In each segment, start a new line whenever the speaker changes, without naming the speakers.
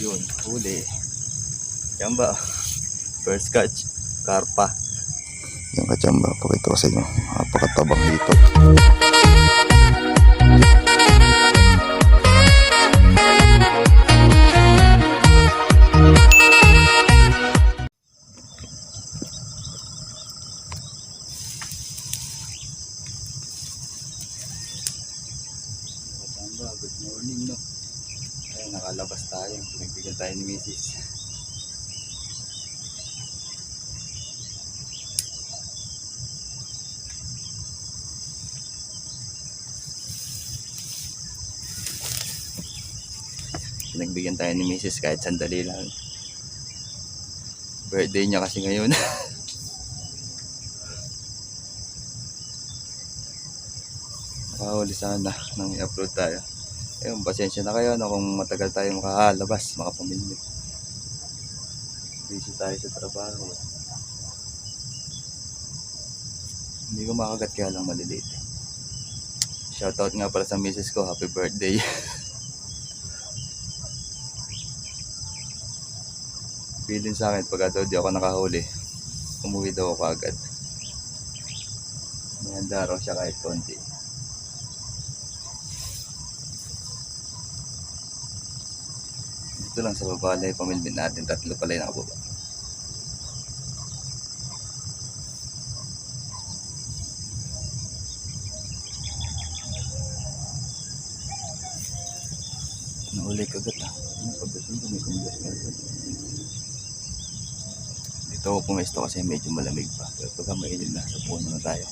Yun, huli. Kachamba. First catch, karpa. Yung kachamba, pakita ko sa inyo. Napakatabang dito. Kachamba, good morning, no? Ay, nakalabas tayo. Pinagbigyan tayo ni Mrs. Pinagbigyan tayo ni Mrs. kahit sandali lang. Birthday niya kasi ngayon. Nakahuli sana nang i-upload tayo. Ayun, pasensya na kayo no, kung matagal tayo makalabas, makapamilya. Busy tayo sa trabaho. Hindi ko makagat kaya lang maliliit. Shoutout nga pala sa Mrs. ko, happy birthday. Bilin sa akin pagka daw di ako nakahuli, umuwi daw ako agad. May handa raw siya kahit konti. Dito lang sa baba na ipamilbin natin, tatlo pala yung nakababa. Nahuli kagat ah. Pagdating ko may kumblas nga. Dito ako pumesto kasi medyo malamig pa. Pero pagka mainit na, sa puno na tayo.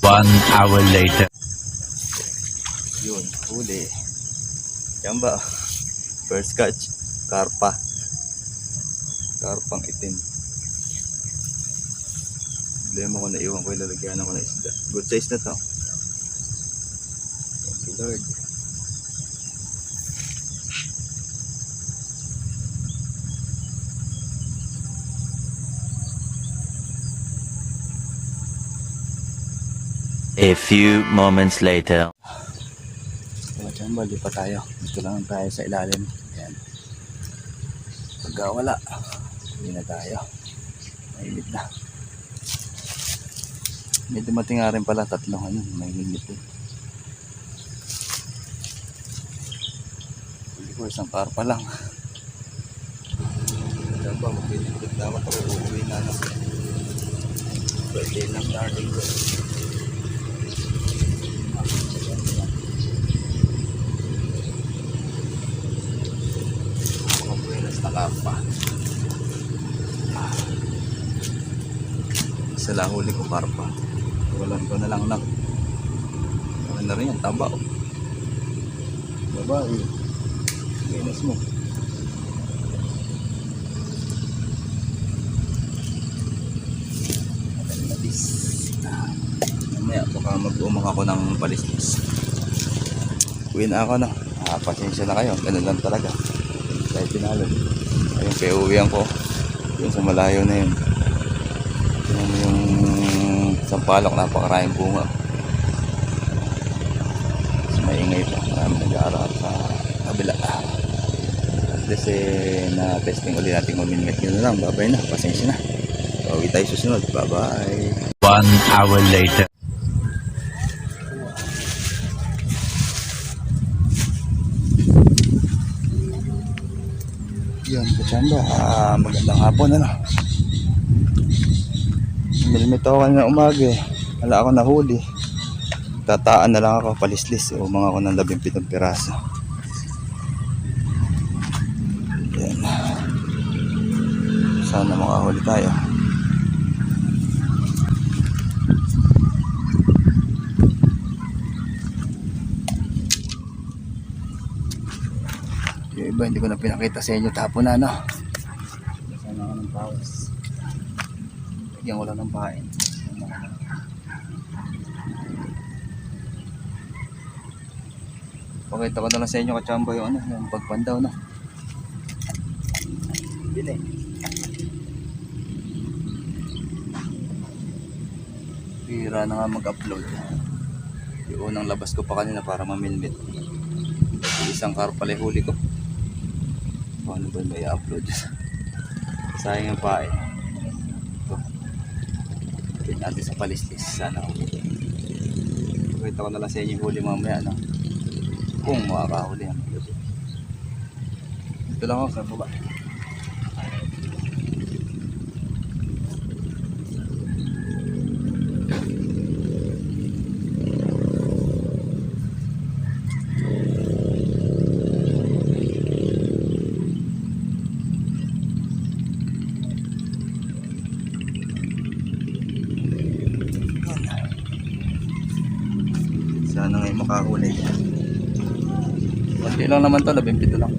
1 hour later.
Yun, huli. Kachamba. First catch, karpa. Karpang itim. Problema ko na iwan ko, ilalagyan ako na isda. Good size na to. Thank you Lord.
A few moments later.
Kachamba, di pa tayo. Dito lang tayo sa ilalim. Ayan. Pagka wala, hindi na tayo. Mainit na. May dumating nga rin pala, tatlong ano, mainit din. Hindi ko isang karpa lang. Kachamba, magpilipilip na ako. Uuwi na lang. Birthday ng darling ko. Karpa. Isa lang huli ko karpa. Walang ko na lang. Ano na rin yan, taba o. Babae. Ganas mo. Natis. Mamaya baka mag-umak ako ng palistis. Uwi na ako no. Pasensya na kayo. Ganun lang talaga. Kahit pinalad. Ayun, kaya uwihan ko. Yun sa malayo na yun. Yung sampalok, napakaraming bunga. Mas maingay pa. Maraming nag-aaral sa kabila. At least na-testing ulit natin maminimit. Yun na lang. Bye-bye na. Pasensya na. Pauwi tayo susunod. Bye-bye.
1 hour later.
Yan, kachamba. Magandang hapon ano. Milimit ako kanina umaga eh. Wala ako nahuli. Tataan na lang ako, palislis. Umang ako ng 17 piraso. Yan. Sana makahuli tayo. Yung iba hindi ko na pinakita sa inyo tapon na no. Sana ako ng pawas. Lagyan ko lang ng pain. Pakita ko na lang sa inyo kachamba yung ano, yung pagpandaw no. Bili. Pira na nga mag-upload. Yung unang labas ko pa kanina para mamilmit. Isang car pala yung huli ko. Paano ba may upload? Sayang yung pae. Ito. Pin natin sa palislis. Sana ako. Pakita ko na lang sa inyo yung huli mamaya. No? Kung makakahuli yan. Ito lang ako sa baba. Sana ngayon makahuli. Kunti lang naman to, 17 lang.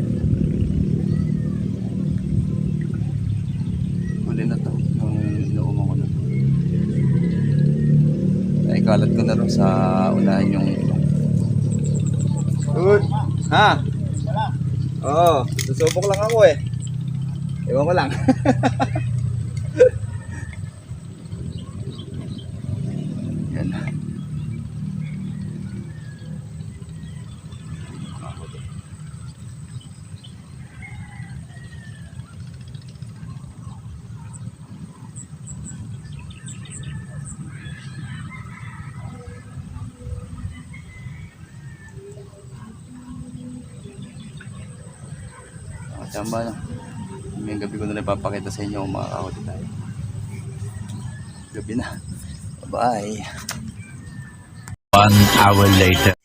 Huli na to. Yung inuumang ko na to. Ay, kalat ko na rin sa unahan yung... Good! Ha? Oo, susubok lang ako eh. Ewan ko lang. Yan. Tamba na. May gabi ko na lang ipapakita sa inyo kung makakahuli tayo. Gabi na. Bye.
1 hour later.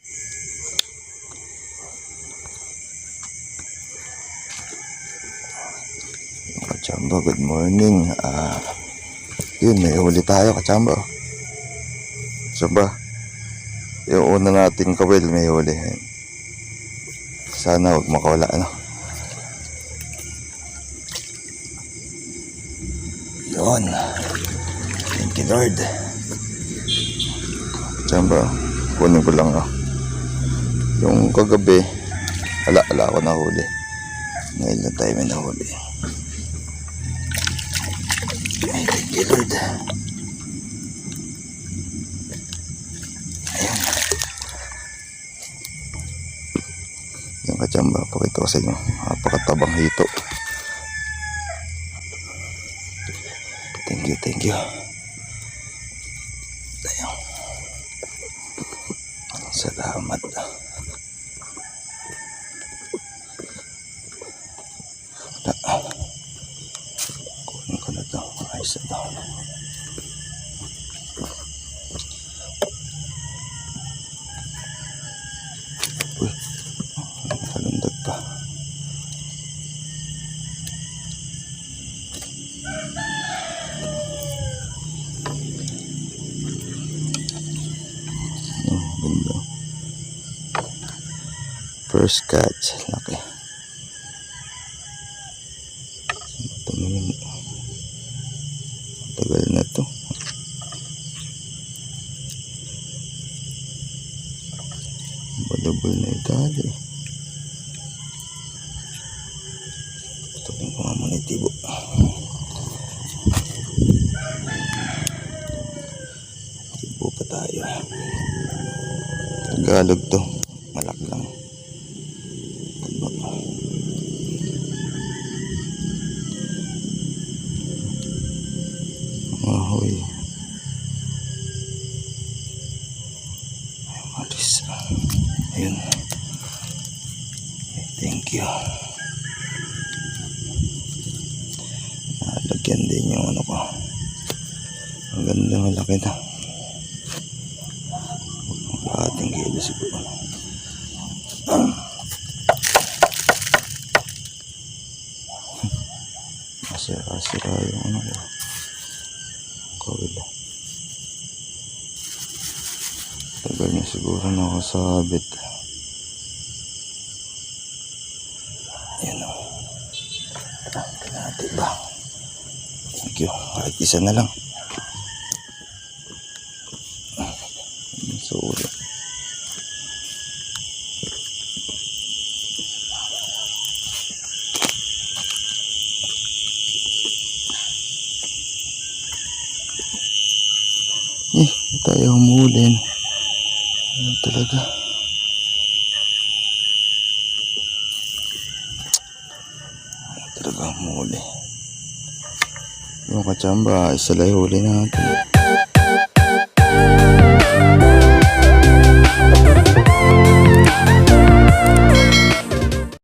Kachamba, good morning. Yun, may huli tayo, kachamba. Kachamba. Yung una nating kawil, may huli. Sana huwag makawala, ano. Yun. Thank you, Lord. Kachamba, kunin ko lang, yung kagabi, ala ko nahuli. Ngayon na tayo may nahuli. Ay, thank you, Lord. Ayun. Yung kachamba, pakita ko sa inyo. Napakatabang hito. Thank you. Ayun. Salamat. Kunin ko na ito. Ayos na ito. Uy, nakalundag pa. Ganda. First catch. Laki. Tumingin. Tagal na to. Balabal na itali. Tukin ko nga muna itibo. Tibo pa tayo. Tagalog to. Malaki lang. Ahoy. Maris. Ayun. Thank you. Nalagyan din yung ano ko. Ang ganda, malaki na. Ating kilo siguro. Masira yung ano ko. Kawil. Tagal niya siguro nakasabit. Ayan o. Natin ba? Thank you. Kahit isa na lang. Sa ulo. Hindi tayo humulin. Ano talaga? talagang huli. Yung kachamba, isa lang huli natin.